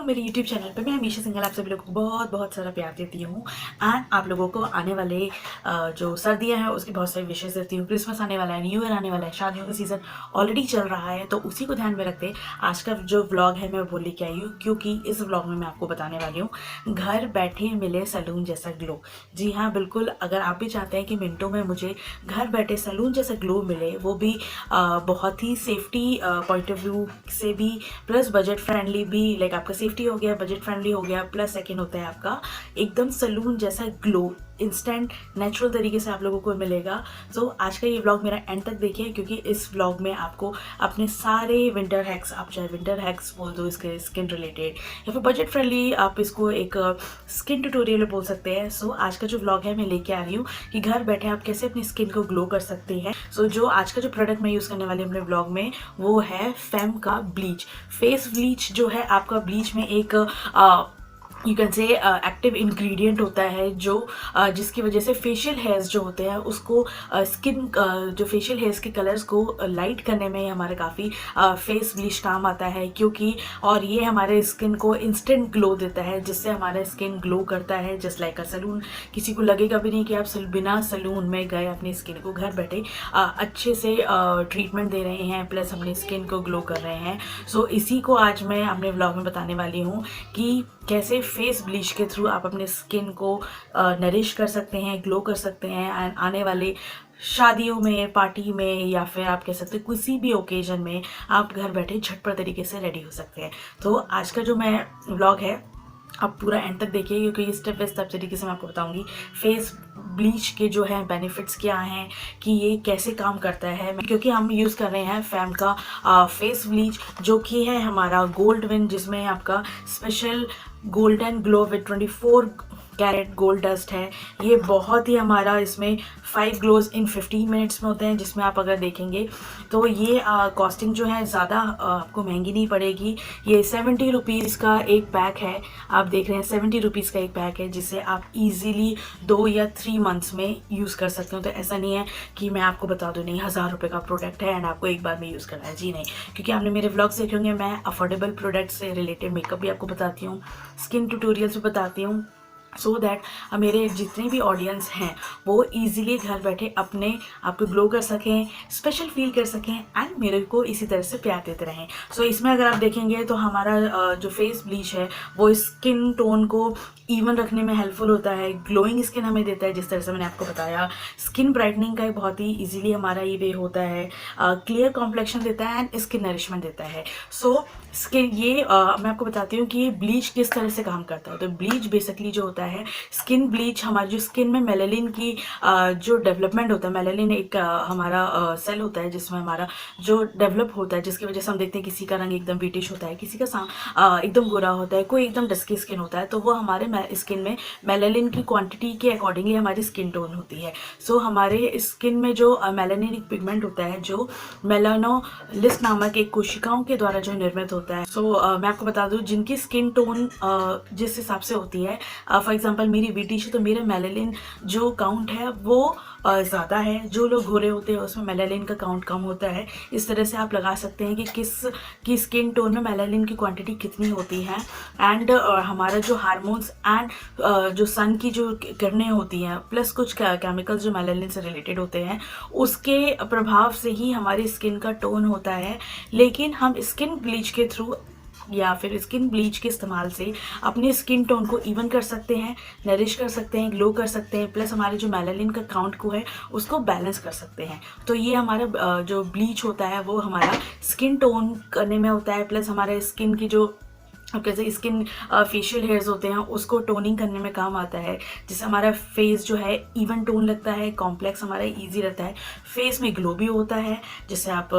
मेरे YouTube channel पे। मैं अमीशा सिंघल आप सभी लोगों को बहुत बहुत सारा प्यार देती हूँ। एंड आप लोगों को आने वाले जो सर्दियाँ हैं उसकी बहुत सारी विशेष देती हूँ। क्रिसमस आने वाला है, न्यू ईयर आने वाला है, शादियों का सीज़न ऑलरेडी चल रहा है, तो उसी को ध्यान में रखते आज का जो व्लॉग है मैं वो लेके आई हूँ, क्योंकि इस व्लॉग में मैं आपको बताने वाली हूँ घर बैठे मिले सैलून जैसा ग्लो। जी हाँ, बिल्कुल। अगर आप भी चाहते हैं कि मिनटों में मुझे घर बैठे सैलून जैसा ग्लो मिले, वो भी बहुत ही सेफ्टी पॉइंट ऑफ व्यू से भी, प्लस बजट फ्रेंडली भी, लाइक आपका सेफ्टी हो गया, बजट फ्रेंडली हो गया, प्लस सेकंड होता है आपका एकदम सैलून जैसा ग्लो, इंस्टेंट नेचुरल तरीके से आप लोगों को मिलेगा। सो आज का ये व्लॉग मेरा एंड तक देखिए, क्योंकि इस व्लॉग में आपको अपने सारे विंटर हैक्स, आप चाहे विंटर हैक्स बोल दो इसके स्किन रिलेटेड, या फिर बजट फ्रेंडली आप इसको एक स्किन ट्यूटोरियल बोल सकते हैं। सो आज का जो व्लॉग है मैं लेके आ रही हूँ कि घर बैठे आप कैसे अपनी स्किन को ग्लो कर सकते हैं। सो जो आज का जो प्रोडक्ट मैं यूज़ करने वाली हूँ अपने व्लॉग में, वो है फेम का ब्लीच फेस ब्लीच। जो है आपका ब्लीच में एक you can say active ingredient होता है जो जिसकी वजह से फेशियल हेयर्स जो होते हैं उसको स्किन जो फेशियल हेयर्स के कलर्स को लाइट करने में हमारा काफ़ी फेस ब्लीच काम आता है, क्योंकि और ये हमारे स्किन को इंस्टेंट ग्लो देता है, जिससे हमारा स्किन ग्लो करता है जस्ट लाइक अ सैलून। किसी को लगेगा भी नहीं कि आप बिना सैलून में गए अपनी स्किन को घर बैठे अच्छे से ट्रीटमेंट दे रहे हैं, प्लस अपनी स्किन को ग्लो कर रहे हैं। सो इसी को आज मैं अपने व्लॉग में बताने वाली हूँ कि कैसे फेस ब्लीच के थ्रू आप अपने स्किन को नरिश कर सकते हैं, ग्लो कर सकते हैं, एंड आने वाले शादियों में, पार्टी में, या फिर आप कह सकते हैं किसी भी ओकेजन में आप घर बैठे झटपट तरीके से रेडी हो सकते हैं। तो आज का जो मैं व्लॉग है आप पूरा एंड तक देखिए, क्योंकि स्टेप बाय स्टेप तरीके से मैं आपको बताऊंगी फेस ब्लीच के जो है बेनिफिट्स क्या हैं, कि ये कैसे काम करता है। क्योंकि हम यूज़ कर रहे हैं फैम का फेस ब्लीच, जो कि है हमारा गोल्ड विन, जिसमें आपका special golden glow with 24 carat gold dust है। ये बहुत ही हमारा, इसमें 5 ग्लोज इन 15 मिनट्स में होते हैं, जिसमें आप अगर देखेंगे तो ये कॉस्टिंग जो है ज़्यादा आपको महंगी नहीं पड़ेगी। ये 70 रुपीज़ का एक पैक है, आप देख रहे हैं 70 रुपीज़ का एक पैक है, जिसे आप इजीली 2 या 3 मंथ्स में यूज़ कर सकते हो। तो ऐसा नहीं है कि मैं आपको बता दूँ नहीं 1000 रुपये का प्रोडक्ट है एंड आपको एक बार में यूज़ करना है, जी नहीं। क्योंकि आपने मेरे व्लॉग्स देखे होंगे, मैं अफोर्डेबल प्रोडक्ट से रिलेटेड मेकअप भी आपको बताती हूँ, स्किन ट्यूटोरियल्स भी बताती हूँ, सो दैट मेरे जितने भी ऑडियंस हैं वो इजीली घर बैठे अपने आप को ग्लो कर सकें, स्पेशल फील कर सकें, एंड मेरे को इसी तरह से प्यार देते रहें। सो इसमें अगर आप देखेंगे तो हमारा जो फेस ब्लीच है वो स्किन टोन को इवन रखने में हेल्पफुल होता है, ग्लोइंग स्किन हमें देता है, जिस तरह से मैंने आपको बताया। स्किन ब्राइटनिंग का एक बहुत ही इजीली हमारा ये वे होता है, क्लियर कॉम्प्लेक्शन देता है एंड स्किन नरिशमेंट देता है। सो स्किन ये मैं आपको बताती हूँ कि ये ब्लीच किस तरह से काम करता है। तो ब्लीच बेसिकली जो होता है, स्किन ब्लीच हमारी जो स्किन में मेलानिन की जो डेवलपमेंट होता है, मेलानिन एक हमारा सेल होता है जिसमें हमारा जो डेवलप होता है, जिसकी वजह से हम देखते हैं किसी का रंग एकदम ब्रिटिश होता है, किसी का एकदम गोरा होता है, कोई एकदम डस्की स्किन होता है। तो वो हमारे स्किन में मेलानिन की क्वांटिटी के अकॉर्डिंगली हमारी स्किन टोन होती है। सो हमारे स्किन में जो मेलानिन पिगमेंट होता है, जो मेलानोलिस्ट नामक एक कोशिकाओं के द्वारा जो निर्मित होता है। सो मैं आपको बता दूं, जिनकी स्किन टोन जिस हिसाब से होती है, फॉर एग्जांपल मेरी ब्रिटिश है तो मेरा मेलानिन जो काउंट है वो ज़्यादा है, जो लोग गोरे होते हैं उसमें मेलानिन का काउंट कम होता है। इस तरह से आप लगा सकते हैं कि किस की स्किन टोन में मेलानिन की क्वांटिटी कितनी होती है। एंड हमारा जो हार्मोन्स एंड जो सन की जो किरणें होती हैं, प्लस कुछ केमिकल्स जो मेलानिन से रिलेटेड होते हैं, उसके प्रभाव से ही हमारी स्किन का टोन होता है। लेकिन हम स्किन ब्लीच के थ्रू या फिर स्किन ब्लीच के इस्तेमाल से अपने स्किन टोन को इवन कर सकते हैं, नरिश कर सकते हैं, ग्लो कर सकते हैं, प्लस हमारे जो मेलानिन का काउंट को है उसको बैलेंस कर सकते हैं। तो ये हमारा जो ब्लीच होता है वो हमारा स्किन टोन करने में होता है, प्लस हमारे स्किन की जो कैसे स्किन फेशियल हेयर्स होते हैं उसको टोनिंग करने में काम आता है, जिससे हमारा फेस जो है इवन टोन लगता है, कॉम्प्लेक्स हमारा इजी रहता है, फेस में ग्लो भी होता है, जिससे आप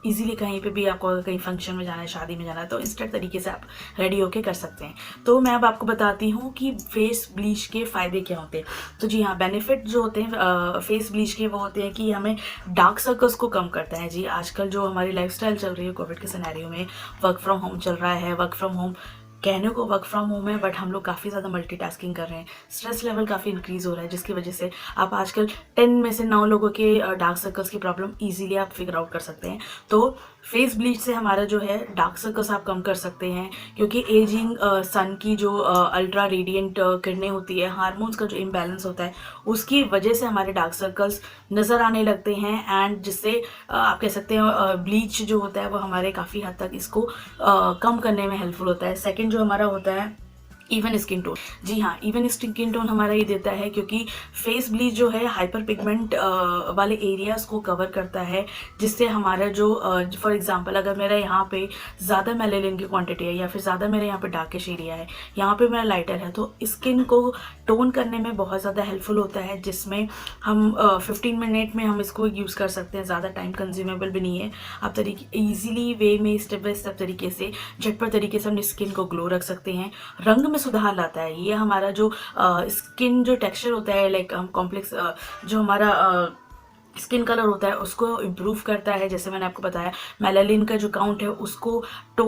इजीली कहीं पे भी, आपको कहीं फंक्शन में जाना है, शादी में जाना है, तो इंस्टेंट तरीके से आप रेडी होके कर सकते हैं। तो मैं अब आपको बताती हूँ कि फेस ब्लीच के फ़ायदे क्या होते हैं। तो जी हाँ, बेनिफिट जो होते हैं फेस ब्लीच के वो होते हैं कि हमें डार्क सर्कल्स को कम करता है। जी आजकल जो हमारी लाइफस्टाइल चल रही है कोविड के सिनेरियो में, वर्क फ्रॉम होम चल रहा है, वर्क फ्रॉम होम कहने को वर्क फ्रॉम होम है, बट हम लोग काफ़ी ज़्यादा मल्टीटास्किंग कर रहे हैं, स्ट्रेस लेवल काफ़ी इंक्रीज़ हो रहा है, जिसकी वजह से आप आजकल 10 में से 9 लोगों के डार्क सर्कल्स की प्रॉब्लम इजीली आप फिगर आउट कर सकते हैं। तो फेस ब्लीच से हमारा जो है डार्क सर्कल्स आप कम कर सकते हैं, क्योंकि एजिंग सन की जो अल्ट्रा रेडिएंट किरणें होती है, हार्मोन्स का जो इम्बैलेंस होता है, उसकी वजह से हमारे डार्क सर्कल्स नज़र आने लगते हैं। एंड जिससे आप कह सकते हैं ब्लीच जो होता है वो हमारे काफ़ी हद तक इसको कम करने में हेल्पफुल होता है। सेकेंड जो हमारा होता है इवन स्किन टोन। जी हाँ, इवन स्किन टोन हमारा ये देता है, क्योंकि फेस ब्लीच जो है हाइपर पिगमेंट वाले एरियाज़ को कवर करता है, जिससे हमारा जो फॉर एग्जांपल अगर मेरा यहाँ पे ज़्यादा मेलेनिन की क्वांटिटी है या फिर ज़्यादा मेरे यहाँ पे डार्किश एरिया है, यहाँ पे मेरा लाइटर है, तो स्किन को टोन करने में बहुत ज़्यादा हेल्पफुल होता है, जिसमें हम 15 मिनट में हम इसको यूज़ कर सकते हैं। ज़्यादा टाइम कंज्यूमेबल भी नहीं है। आप तरीके ईजिली वे में स्टेप बाय स्टेप तरीके से, झटपट तरीके से अपनी स्किन को ग्लो रख सकते हैं। रंग में सुधार लाता है ये। हमारा जो स्किन जो टेक्सचर होता है, लाइक कॉम्प्लेक्स जो हमारा स्किन कलर होता है उसको इम्प्रूव करता है। जैसे मैंने आपको बताया, मेलानिन का जो काउंट है उसको तो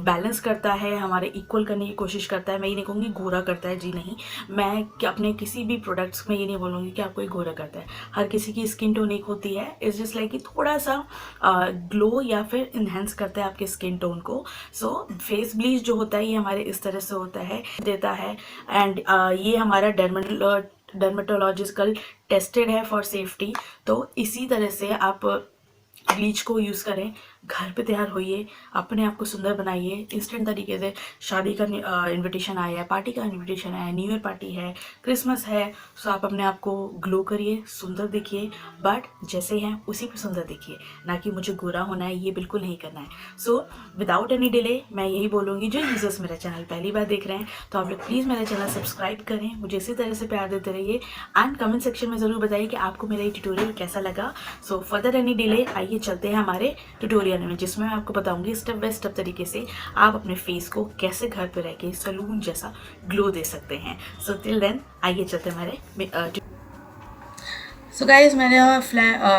बैलेंस करता है, हमारे इक्वल करने की कोशिश करता है। मैं ये नहीं कहूँगी गोरा करता है, जी नहीं। मैं अपने किसी भी प्रोडक्ट्स में ये नहीं बोलूँगी कि आपको ये गोरा करता है। हर किसी की स्किन टोन एक होती है। इट्स जस्ट लाइक कि थोड़ा सा ग्लो या फिर इन्हेंस करता है आपके स्किन टोन को। सो फेस ब्लीच जो होता है ये हमारे इस तरह से होता है, देता है। एंड ये हमारा डर्मेटोलॉजिकल टेस्टेड है फॉर सेफ्टी। तो इसी तरह से आप ब्लीच को यूज़ करें, घर पे तैयार होइए, अपने आप को सुंदर बनाइए। इंस्टेंट तरीके से शादी का इनविटेशन आया है, पार्टी का इनविटेशन आया है, न्यू ईयर पार्टी है, क्रिसमस है, सो आप अपने आप को ग्लो करिए, सुंदर दिखिए, बट जैसे हैं उसी पे सुंदर दिखिए, ना कि मुझे गोरा होना है, ये बिल्कुल नहीं करना है। सो विदाउट एनी डिले मैं यही बोलूँगी, जो यूजर्स मेरा चैनल पहली बार देख रहे हैं तो आप लोग प्लीज़ मेरा चैनल सब्सक्राइब करें, मुझे इसी तरह से प्यार देते रहिए। एंड कमेंट सेक्शन में ज़रूर बताइए कि आपको मेरा ये ट्यूटोरियल कैसा लगा। सो फर्दर एनी डिले, आइए चलते हैं हमारे ट्यूटोरियल में, जिसमें मैं आपको बताऊंगी स्टेप बाय स्टेप तरीके से आप अपने फेस को कैसे घर पे रह के सलून जैसा ग्लो दे सकते हैं। सो टिल देन आइए चलते हैं हमारे सो गाइस, मैंने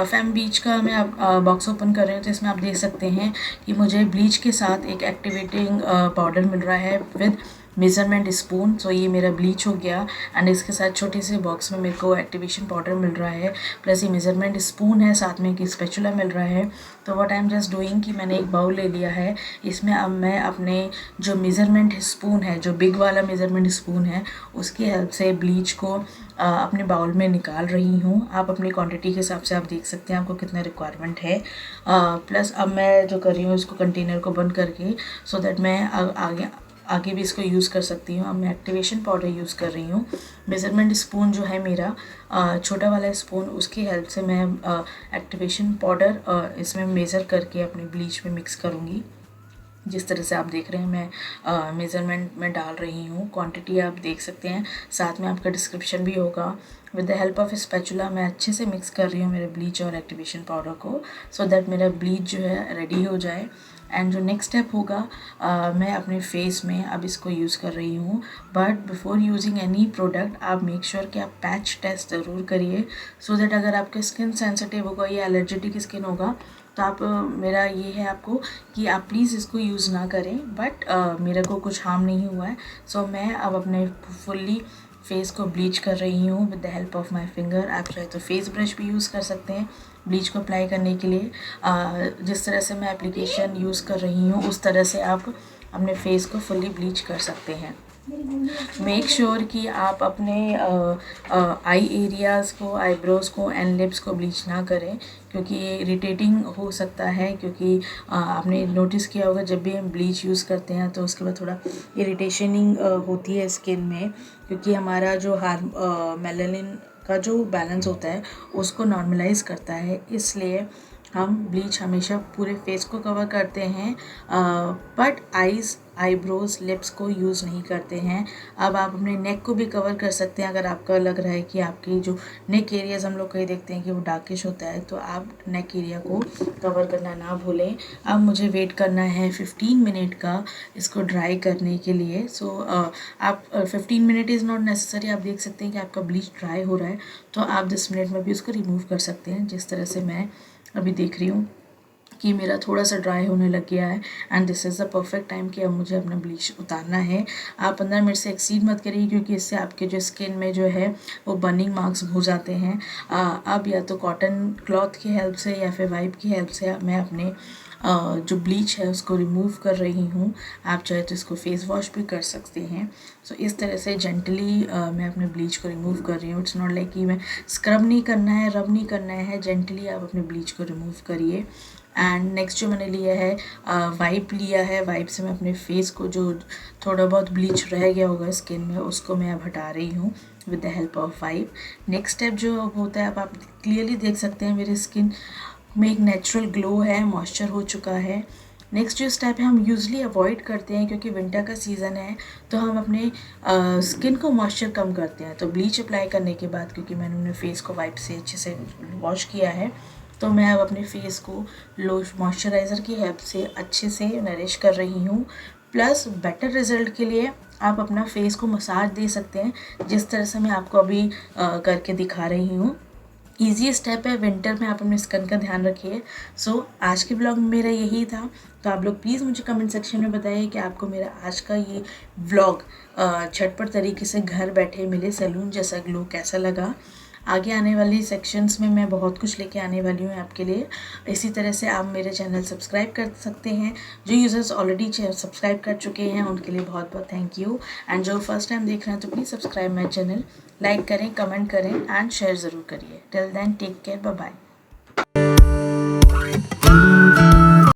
फेम ब्लीच का मैं बॉक्स ओपन कर रही हूँ, तो इसमें आप देख सकते हैं कि मुझे ब्लीच के साथ एक एक्टिवेटिंग पाउडर मिल रहा है विद मेज़रमेंट स्पून। सो ये मेरा ब्लीच हो गया। एंड इसके साथ छोटे से बॉक्स में मेरे को एक्टिवेशन पाउडर मिल रहा है, प्लस ये मेज़रमेंट स्पून है, साथ में एक स्पैचुला मिल रहा है। तो what I am just doing कि मैंने एक बाउल ले लिया है, इसमें अब मैं अपने जो मेज़रमेंट स्पून है, जो बिग वाला मेज़रमेंट स्पून है, उसकी हेल्प से ब्लीच को अपने बाउल में निकाल रही हूँ। आप अपनी क्वांटिटी के हिसाब से आप देख सकते हैं आपको कितना रिक्वायरमेंट है। प्लस अब मैं जो कर रही हूँ इसको कंटेनर को बंद करके, सो दैट मैं आगे भी इसको यूज़ कर सकती हूँ। अब मैं एक्टिवेशन पाउडर यूज़ कर रही हूँ। मेज़रमेंट स्पून जो है मेरा छोटा वाला स्पून, उसकी हेल्प से मैं एक्टिवेशन पाउडर इसमें मेज़र करके अपने ब्लीच में मिक्स करूँगी। जिस तरह से आप देख रहे हैं मैं मेज़रमेंट में डाल रही हूँ, क्वांटिटी आप देख सकते हैं, साथ में आपका डिस्क्रिप्शन भी होगा। With the help of spatula मैं अच्छे से मिक्स कर रही हूँ मेरे ब्लीच और एक्टिवेशन पाउडर को, सो दैट मेरा ब्लीच जो है रेडी हो जाए। एंड जो नेक्स्ट स्टेप होगा, मैं अपने फेस में अब इसको यूज़ कर रही हूँ। But before using any product आप मेक श्योर कि आप पैच टेस्ट ज़रूर करिए, सो दैट अगर आपका स्किन सेंसिटिव होगा या एलर्जेटिक स्किन होगा तो आप मेरा ये है आपको कि आप प्लीज़ इसको यूज़ ना करें। बट मेरे को कुछ हार्म नहीं हुआ है। सो मैं अब अपने फुल्ली फेस को ब्लीच कर रही हूँ with the help of my finger. आप चाहे तो फेस ब्रश भी यूज़ कर सकते हैं ब्लीच को अप्लाई करने के लिए। जिस तरह से मैं एप्लीकेशन यूज़ कर रही हूँ उस तरह से आप अपने फेस को फुल्ली ब्लीच कर सकते हैं। मेक श्योर कि आप अपने आई एरियाज़ को, आईब्रोज़ को एंड लिप्स को ब्लीच ना करें, क्योंकि ये इरिटेटिंग हो सकता है। क्योंकि आपने नोटिस किया होगा जब भी हम ब्लीच यूज़ करते हैं तो उसके बाद थोड़ा इरिटेशनिंग होती है स्किन में, क्योंकि हमारा जो मेलानिन का जो बैलेंस होता है उसको नॉर्मलाइज करता है। इसलिए हम ब्लीच हमेशा पूरे फेस को कवर करते हैं, बट आईब्रोज, लिप्स को यूज़ नहीं करते हैं। अब आप अपने नेक को भी कवर कर सकते हैं। अगर आपका लग रहा है कि आपकी जो नेक एरियाज हम लोग कहीं देखते हैं कि वो डार्किश होता है, तो आप नेक एरिया को कवर करना ना भूलें। अब मुझे वेट करना है 15 मिनट का इसको ड्राई करने के लिए। सो आप 15 मिनट इज़ नॉट नेसेसरी। आप देख सकते हैं कि आपका ब्लीच ड्राई हो रहा है तो आप 10 मिनट में भी उसको रिमूव कर सकते हैं, जिस तरह से मैं अभी देख रही हूँ कि मेरा थोड़ा सा ड्राई होने लग गया है and this is the perfect time कि अब मुझे अपना ब्लीच उतारना है। आप 15 मिनट से एक्सीड मत करिए क्योंकि इससे आपके जो स्किन में जो है वो बर्निंग मार्क्स हो जाते हैं। अब या तो कॉटन क्लॉथ की हेल्प से या फिर वाइप की हेल्प से मैं अपने जो ब्लीच है उसको रिमूव कर रही हूँ। आप चाहे तो इसको फेस वॉश भी कर सकते हैं। सो इस तरह से जेंटली मैं अपने ब्लीच को रिमूव कर रही हूँ। इट्स नॉट लाइक कि मैं स्क्रब नहीं करना है, रब नहीं करना है, जेंटली आप अपने ब्लीच को रिमूव करिए। एंड नेक्स्ट जो मैंने लिया है वाइप लिया है। वाइप से मैं अपने फेस को जो थोड़ा बहुत ब्लीच रह गया होगा स्किन में उसको मैं अब हटा रही हूँ with the help of wipe. Next step जो अब होता है, अब आप क्लियरली देख सकते हैं मेरी स्किन में एक नेचुरल ग्लो है, मॉइस्चर हो चुका है। नेक्स्ट जो स्टेप है हम यूजली अवॉइड करते हैं क्योंकि विंटर का सीज़न है तो हम अपने स्किन को मॉइस्चर कम करते हैं। तो ब्लीच अप्लाई करने के बाद क्योंकि मैंने अपने फेस को वाइप से अच्छे से वॉश किया है तो मैं अब अपने फेस को लो मॉइस्चराइज़र की हेल्प से अच्छे से नरिश कर रही हूँ। प्लस बेटर रिजल्ट के लिए आप अपना फेस को मसाज दे सकते हैं जिस तरह से मैं आपको अभी करके दिखा रही हूँ। ईजी स्टेप है, विंटर में आप अपने स्किन का ध्यान रखिए। सो आज के ब्लॉग में मेरा यही था। तो आप लोग प्लीज़ मुझे कमेंट सेक्शन में बताइए कि आपको मेरा आज का ये व्लॉग झटपट तरीके से घर बैठे मिले सैलून जैसा ग्लो कैसा लगा। आगे आने वाली सेक्शंस में मैं बहुत कुछ लेके आने वाली हूँ आपके लिए। इसी तरह से आप मेरे चैनल सब्सक्राइब कर सकते हैं। जो यूज़र्स ऑलरेडी सब्सक्राइब कर चुके हैं उनके लिए बहुत बहुत थैंक यू। एंड जो फर्स्ट टाइम देख रहे हैं तो please subscribe my channel, like करें, कमेंट करें एंड शेयर ज़रूर करिए। Till then take care, bye bye.